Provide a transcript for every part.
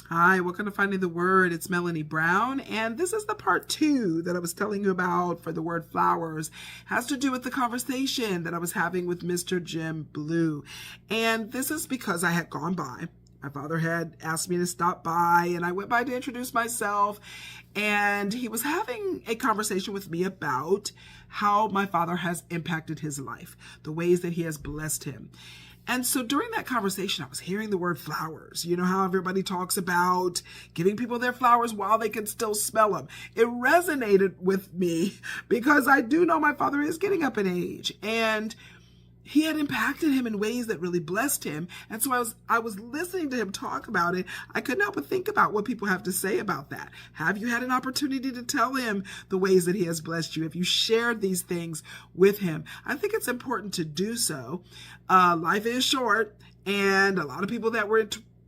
Hi, welcome to Finding the Word. It's Melanie Brown, and this is the part 2 that I was telling you about for the word flowers. It has to do with the conversation that I was having with Mr. Jim Blue. And this is because I had gone by. My father had asked me to stop by, and I went by to introduce myself. And he was having a conversation with me about how my father has impacted his life, the ways that he has blessed him. And so during that conversation, I was hearing the word flowers. You know how everybody talks about giving people their flowers while they can still smell them. It resonated with me because I do know my father is getting up in age, and he had impacted him in ways that really blessed him. And so I was listening to him talk about it. I couldn't help but think about what people have to say about that. Have you had an opportunity to tell him the ways that he has blessed you? Have you shared these things with him? I think it's important to do so. Life is short, and a lot of people that were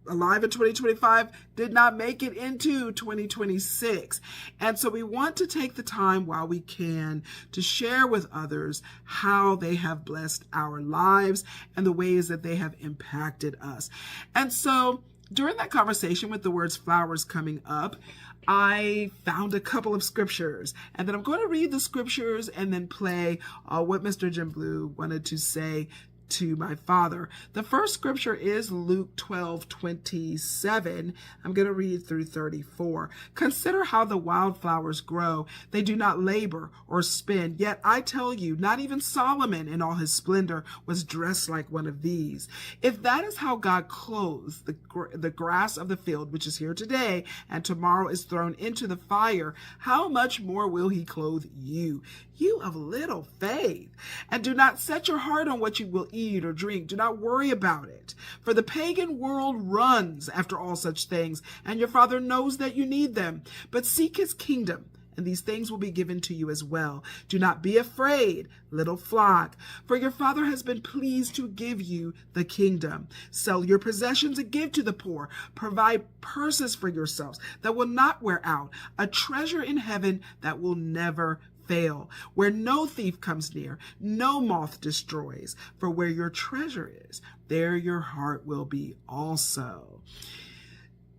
alive in 2025 did not make it into 2026. And so we want to take the time while we can to share with others how they have blessed our lives and the ways that they have impacted us. And so during that conversation with the words flowers coming up, I found a couple of scriptures, and then I'm going to read the scriptures and then play what Mr. Jim Blue wanted to say to my father. The first scripture is Luke 12:27. I'm going to read through 34. Consider how the wildflowers grow. They do not labor or spin. Yet I tell you, not even Solomon in all his splendor was dressed like one of these. If that is how God clothes the grass of the field, which is here today and tomorrow is thrown into the fire, how much more will he clothe you? You of little faith. And do not set your heart on what you will eat or drink. Do not worry about it. For the pagan world runs after all such things, and your Father knows that you need them. But seek his kingdom, and these things will be given to you as well. Do not be afraid, little flock, for your Father has been pleased to give you the kingdom. Sell your possessions and give to the poor. Provide purses for yourselves that will not wear out, a treasure in heaven that will never fail, where no thief comes near, no moth destroys. For where your treasure is, there your heart will be also.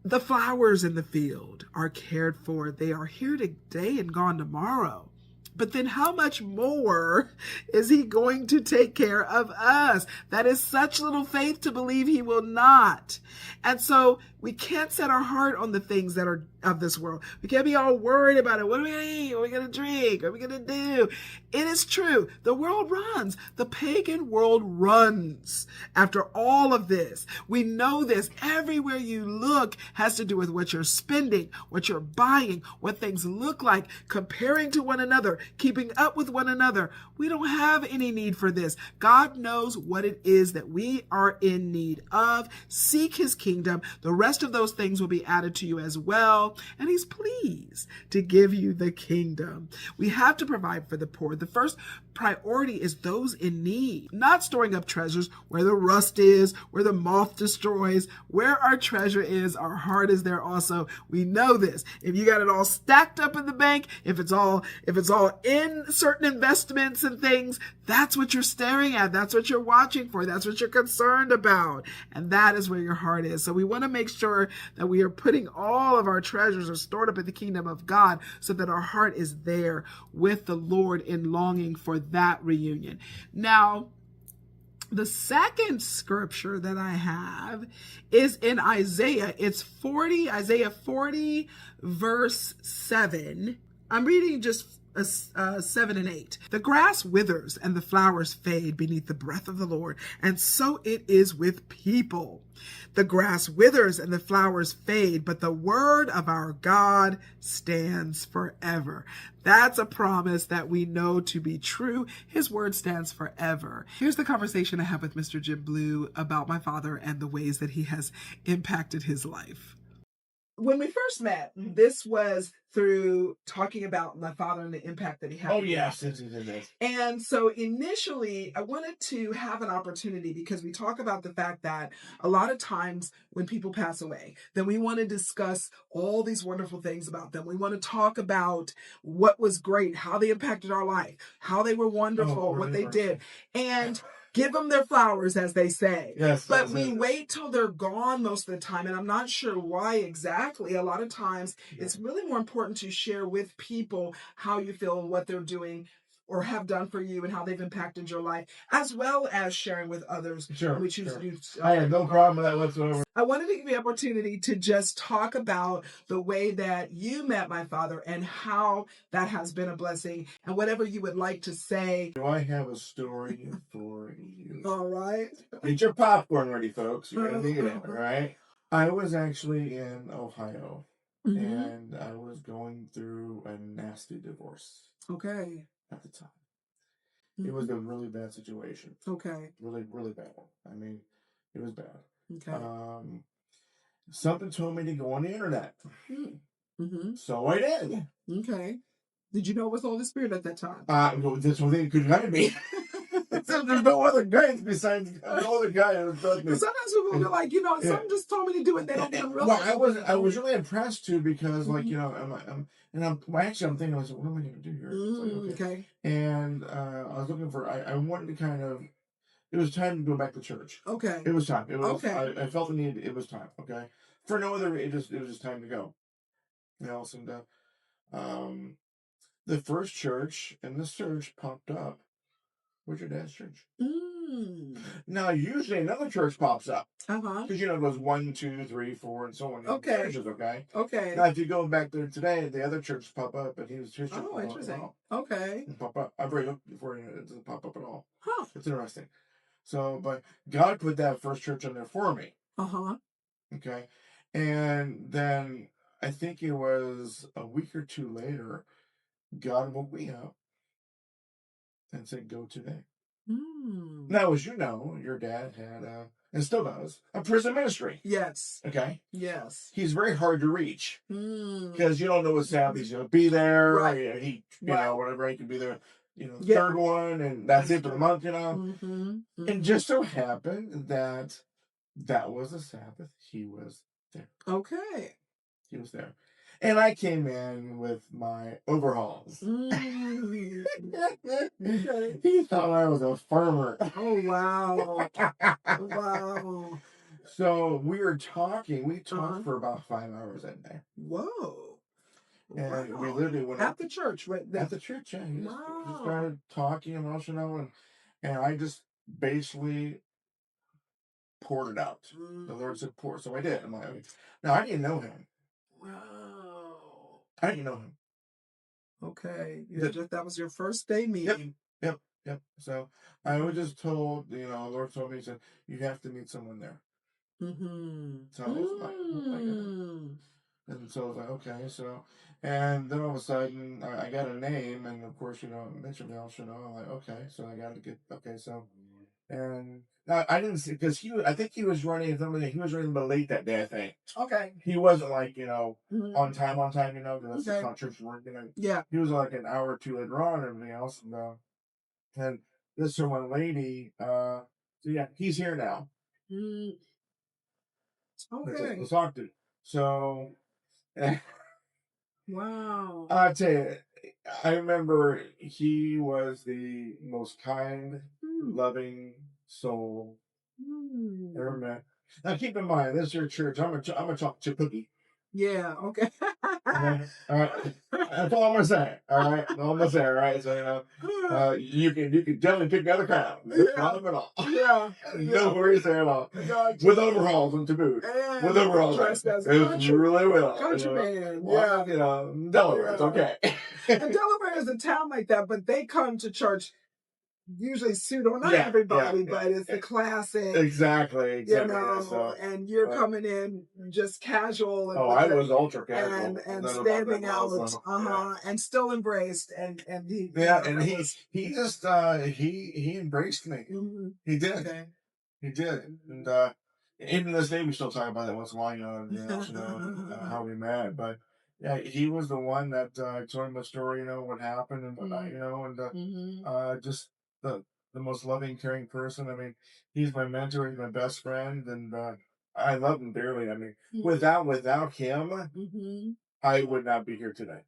The flowers in the field are cared for. They are here today and gone tomorrow. But then how much more is he going to take care of us? That is such little faith to believe he will not. And so we can't set our heart on the things that are of this world. We can't be all worried about it. What are we going to eat? What are we going to drink? What are we going to do? It is true. The world runs. The pagan world runs after all of this. We know this. Everywhere you look has to do with what you're spending, what you're buying, what things look like, comparing to one another, keeping up with one another. We don't have any need for this. God knows what it is that we are in need of. Seek his kingdom. The rest of those things will be added to you as well. And he's pleased to give you the kingdom. We have to provide for the poor. The first priority is those in need, not storing up treasures where the rust is, where the moth destroys. Where our treasure is, our heart is there also. We know this. If you got it all stacked up in the bank, if it's all in certain investments and things, that's what you're staring at. That's what you're watching for. That's what you're concerned about. And that is where your heart is. So we want to make sure that we are putting all of our treasures are stored up in the kingdom of God so that our heart is there with the Lord in longing for that reunion. Now, the second scripture that I have is in Isaiah. It's Isaiah 40, verse 7. I'm reading just 7 and 8. The grass withers and the flowers fade beneath the breath of the Lord, and so it is with people. The grass withers and the flowers fade, but the word of our God stands forever. That's a promise that we know to be true. His word stands forever. Here's the conversation I have with Mr. Jim Blue about my father and the ways that he has impacted his life. When we first met, this was through talking about my father and the impact that he had. Oh, yes. And so initially, I wanted to have an opportunity because we talk about the fact that a lot of times when people pass away, then we want to discuss all these wonderful things about them. We want to talk about what was great, how they impacted our life, how they were wonderful, what they did. And Give them their flowers, as they say. Yes. But we wait till they're gone most of the time, and I'm not sure why exactly. A lot of times, it's really more important to share with people how you feel and what they're doing or have done for you and how they've impacted your life, as well as sharing with others. Sure. We choose to do. I have no problem with that whatsoever. I wanted to give you the opportunity to just talk about the way that you met my father and how that has been a blessing, and whatever you would like to say. Do I have a story for you? All right. Get your popcorn ready, folks. You're going to need it, all right? I was actually in Ohio, and I was going through a nasty divorce. Okay. At the time. It was a really bad situation. Okay. Really, really bad one. I mean, it was bad. Okay. Something told me to go on the internet. So I did. Okay. Did you know it was the Holy Spirit at that time? This one thing could guide me. There's no other guys besides no other guy. Sometimes people are like, someone just told me to do it. They don't even realize. Well, I was really impressed too because, like, I'm thinking, I was like, what am I going to do here? Like, okay. And I was looking for. I wanted to kind of. It was time to go back to church. Okay. It was time. It was. Okay. I felt the need. It was time. Okay. For no other. It was just time to go. And the first church in this church popped up. Where's your dad's church? Now, usually another church pops up. Because, it goes 1, 2, 3, 4, and so on. Okay. Churches, okay? Okay. Now, if you go back there today, the other church pop up, and his church pop interesting. Okay. Pop up. I've already looked before, it doesn't pop up at all. Huh. It's interesting. So, but God put that first church on there for me. Okay. And then, I think it was a week or two later, God woke me up and said, go today. Now, as you know, your dad had, and still does, a prison ministry. Yes. Okay? Yes. He's very hard to reach. Because you don't know what Sabbath he's going to be there. Right. He, whatever, he could be there, third one, and that's it for the month, And just so happened that was the Sabbath. He was there. Okay. He was there. And I came in with my overalls. Okay. He thought I was a farmer. Oh, wow. Wow. So we were talking. We talked for about 5 hours that day. Whoa. And we literally went at the church, right there. At the church, yeah. He just started talking and I just basically poured it out. The Lord said pour. So I did. Now, I didn't know him. Wow. I didn't know him. Okay. That was your first day meeting. Yep. So I was just told, the Lord told me, he said, you have to meet someone there. So I was like, oh my goodness. And so I was like, okay. So, and then all of a sudden, I got a name, and of course, Mitchell Welsh, I'm like, okay. So I got to get, okay. So, and I didn't see, because I think he was running something, he was running a little late that day, I think. Okay. He wasn't like, on time, because that's not church work, Yeah. He was like an hour or two later on and everything else. And this one lady, so yeah, he's here now. Okay. Let's talk to him. So, wow. I'll tell you, I remember he was the most kind, loving soul ever met. Now, keep in mind, this is your church. I'm gonna talk to Cookie. Yeah. Okay. Okay. All right. That's all I'm gonna say. All right. All I'm gonna say. All right. So you can definitely pick the other crowd. No problem at all. Yeah. No worries there at all. With overalls and to boot. With overalls. It's really well. Countryman. Yeah. Delaware. It's okay. And Delaware is a town like that, but they come to church. Usually suit on not everybody, but it's the classic. Exactly. And you're coming in just casual. And I was ultra casual. And standing out, and still embraced. And he. Yeah, and he just, he embraced me. He did. Okay. He did. And even to this day, we still talk about that once in a while, how we met. But yeah, he was the one that told him the story, what happened and whatnot, and just the most loving, caring person. I mean, he's my mentor, he's my best friend, and I love him dearly. I mean, without him, I would not be here today.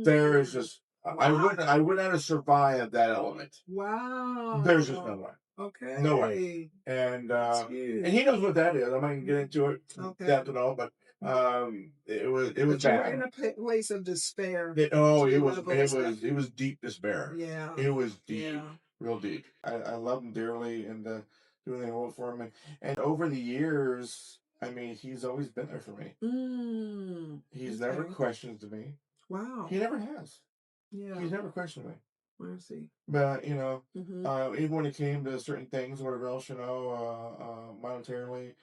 There is just I wouldn't have survived that element. Wow. There's just no way. Okay. No way. And he knows what that is. I'm not gonna get into it depth at all, but it was But you were bad. in a place of despair. It was deep despair. Yeah. It was deep, Yeah. real deep. I love him dearly and doing the world for him. And over the years, I mean, he's always been there for me. He's never questioned me. Wow. He never has. Yeah. He's never questioned me. Mercy. But even when it came to certain things, whatever else, monetarily,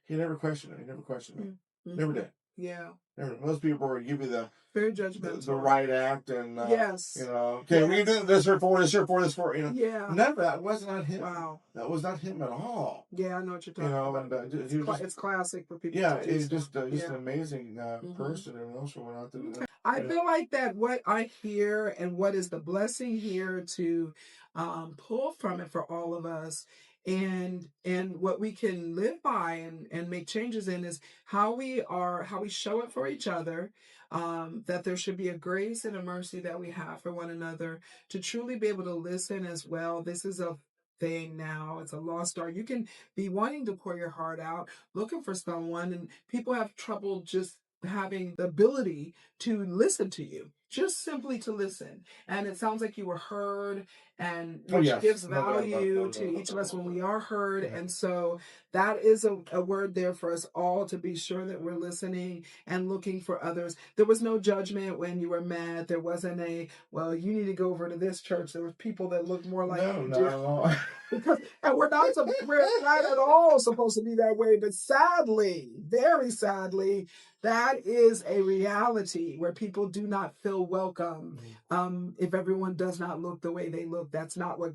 he never questioned it. He never questioned me. Never did. Yeah. Most people will give you the very judgmental, the right act, and yes, okay, we can do this or for this or for this for yeah. None of that was not him. Wow, that was not him at all. Yeah, I know what you're talking about. It's classic for people. Yeah, to do he's so. just an amazing person, and also went out to. I feel like that what I hear and what is the blessing here to pull from it for all of us, and what we can live by and make changes in is how we show up for each other. That there should be a grace and a mercy that we have for one another to truly be able to listen as well. This is a thing now. It's a lost art. You can be wanting to pour your heart out, looking for someone, and people have trouble just having the ability to listen to you, just simply to listen. And it sounds like you were heard, and which gives value to each of us when we are heard. Yeah. And so that is a word there for us all to be sure that we're listening and looking for others. There was no judgment when you were mad. There wasn't well, you need to go over to this church. There was people that looked more like you do. Because and we're not at all supposed to be that way, but sadly, very sadly, that is a reality where people do not feel welcome. If everyone does not look the way they look, that's not what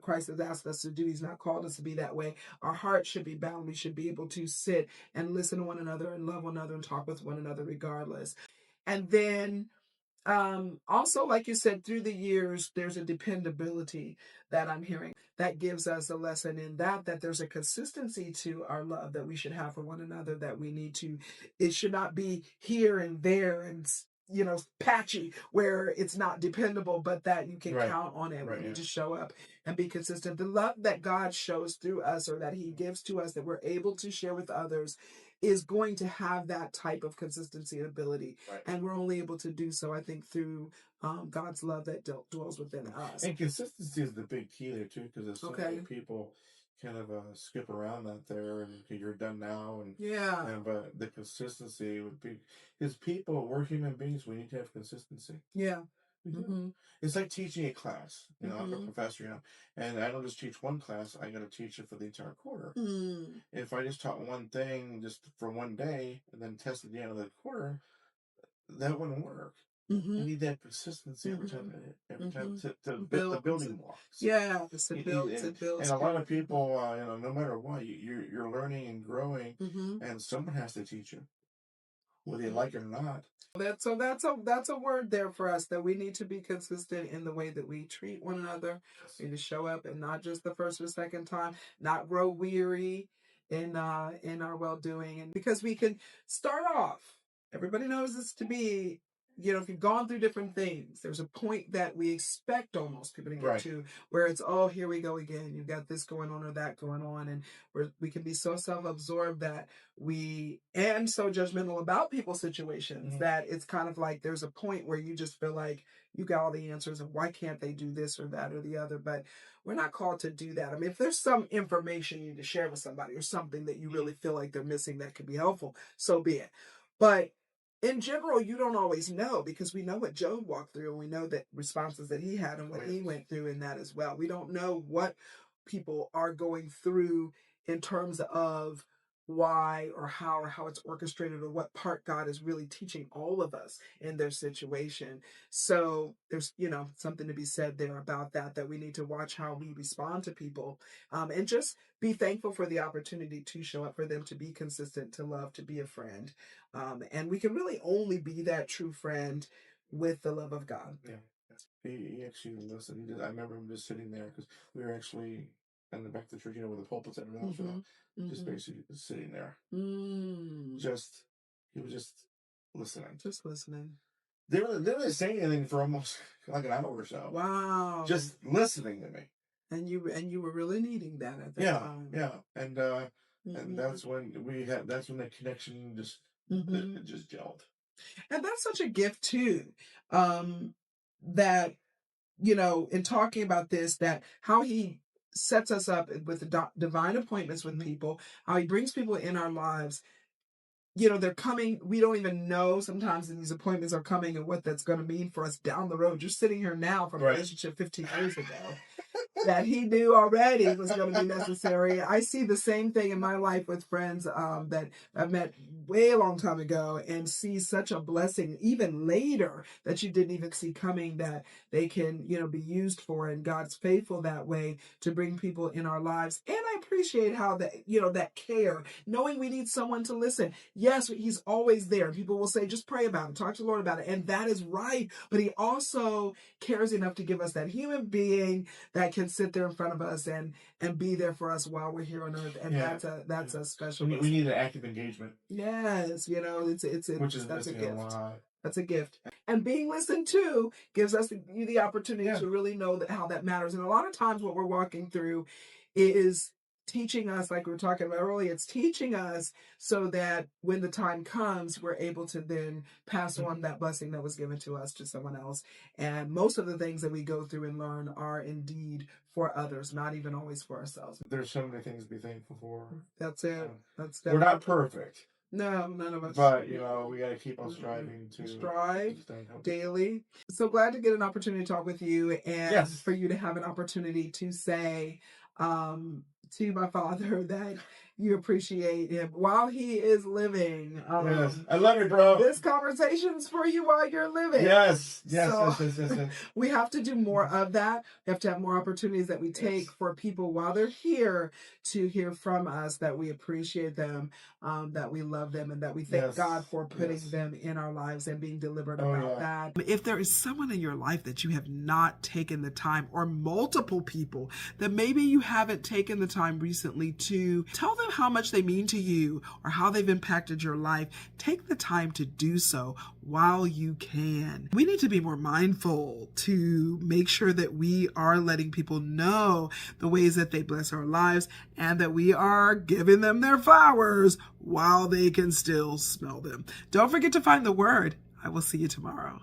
Christ has asked us to do. He's not called us to be that way. Our hearts should be bound. We should be able to sit and listen to one another and love one another and talk with one another regardless. And then also, like you said, through the years, there's a dependability that I'm hearing that gives us a lesson in that there's a consistency to our love that we should have for one another, that we need to, it should not be here and there and, patchy where it's not dependable, but that you can count on it. We need to show up and be consistent. The love that God shows through us, or that he gives to us, that we're able to share with others, is going to have that type of consistency and ability. And we're only able to do so, I think, through God's love that dwells within us. And consistency is the big key there, too, because so many people kind of skip around that there, and you're done now. But the consistency would be, because we're human beings, we need to have consistency. Yeah. It's like teaching a class. I'm a professor, and I don't just teach one class, I got to teach it for the entire quarter. If I just taught one thing just for one day and then tested the end of the quarter, that wouldn't work. You need that consistency every time to build the building blocks. Yeah, it builds. And a lot of people, no matter what, you're learning and growing, and someone has to teach you, whether you like it or not. That's a word there for us, that we need to be consistent in the way that we treat one another. We need to show up, and not just the first or second time, not grow weary in our well doing, and because we can start off. Everybody knows this to be, if you've gone through different things, there's a point that we expect almost people to get to, where it's, oh, here we go again. You've got this going on or that going on. And we can be so self-absorbed that and so judgmental about people's situations that it's kind of like there's a point where you just feel like you got all the answers and why can't they do this or that or the other. But we're not called to do that. I mean, if there's some information you need to share with somebody or something that you really feel like they're missing that could be helpful, so be it. But in general, you don't always know, because we know what Job walked through, and we know that responses that he had and what he went through in that as well. We don't know what people are going through in terms of why or how it's orchestrated, or what part God is really teaching all of us in their situation. So there's, something to be said there about that we need to watch how we respond to people, and just be thankful for the opportunity to show up for them, to be consistent, to love, to be a friend. And we can really only be that true friend with the love of God. Yeah. He actually listened. I remember him just sitting there, because we were actually in the back of the church, where the pulpit's at, just basically sitting there. He was just listening. Just listening. They didn't say anything for almost like an hour or so. Wow. Just listening to me. And you were really needing that at that time. Yeah. And that's when that's when the connection just it just gelled. And that's such a gift too. That, in talking about this, that how he sets us up with divine appointments with people, how he brings people in our lives. They're coming. We don't even know sometimes that these appointments are coming and what that's going to mean for us down the road. You're sitting here now from a relationship 15 years ago that he knew already was going to be necessary. I see the same thing in my life with friends that I've met way a long time ago, and see such a blessing even later that you didn't even see coming, that they can, be used for. And God's faithful that way to bring people in our lives. And I appreciate how that, that care, knowing we need someone to listen. Yes, he's always there. People will say, just pray about it, talk to the Lord about it. And that is right. But he also cares enough to give us that human being that can sit there in front of us and be there for us while we're here on earth. And that's a special. We need an active engagement. Yes, that's a gift. Lot. That's a gift. And being listened to gives us the opportunity to really know how that matters. And a lot of times what we're walking through is teaching us, like we were talking about earlier, it's teaching us so that when the time comes, we're able to then pass on that blessing that was given to us to someone else. And most of the things that we go through and learn are indeed for others, not even always for ourselves. There's so many things to be thankful for. That's it. We're not perfect. No, none of us. But, we got to keep on striving to strive daily. So glad to get an opportunity to talk with you, and for you to have an opportunity to say to my father that you appreciate him while he is living. Yes, I love you, bro. This conversation's for you while you're living. Yes. We have to do more of that. We have to have more opportunities that we take for people while they're here to hear from us that we appreciate them, that we love them, and that we thank God for putting them in our lives and being deliberate about that. If there is someone in your life that you have not taken the time, or multiple people that maybe you haven't taken the time recently to tell them how much they mean to you or how they've impacted your life, take the time to do so while you can. We need to be more mindful to make sure that we are letting people know the ways that they bless our lives, and that we are giving them their flowers while they can still smell them. Don't forget to find the word. I will see you tomorrow.